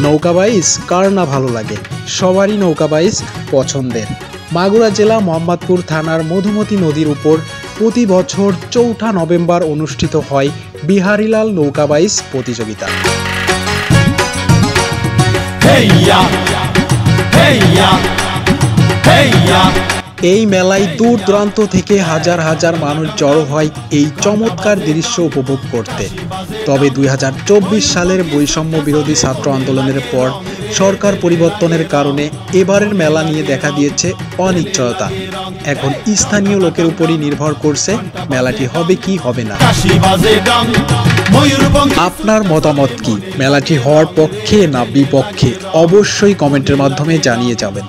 নৌকা বাইচ কার না ভালো লাগে, সবারই নৌকা বাইচ পছন্দের। মাগুরা জেলা মোহাম্মদপুর থানার মধুমতি নদীর উপর প্রতি বছর ৪ঠা নভেম্বর অনুষ্ঠিত হয় বিহারীলাল নৌকা বাইচ প্রতিযোগিতা। এই মেলায় দূর দূরান্ত থেকে হাজার হাজার মানুষ জড়ো হয় এই চমৎকার দৃশ্য উপভোগ করতে। তবে ২০২৪ সালের বৈষম্য বিরোধী ছাত্র আন্দোলনের পর সরকার পরিবর্তনের কারণে এবারের মেলা নিয়ে দেখা দিয়েছে অনিশ্চয়তা। এখন স্থানীয় লোকের উপরই নির্ভর করছে মেলাটি হবে কি হবে না। আপনার মতামত কি? মেলাটি হওয়ার পক্ষে না বিপক্ষে? অবশ্যই কমেন্টের মাধ্যমে জানিয়ে যাবেন।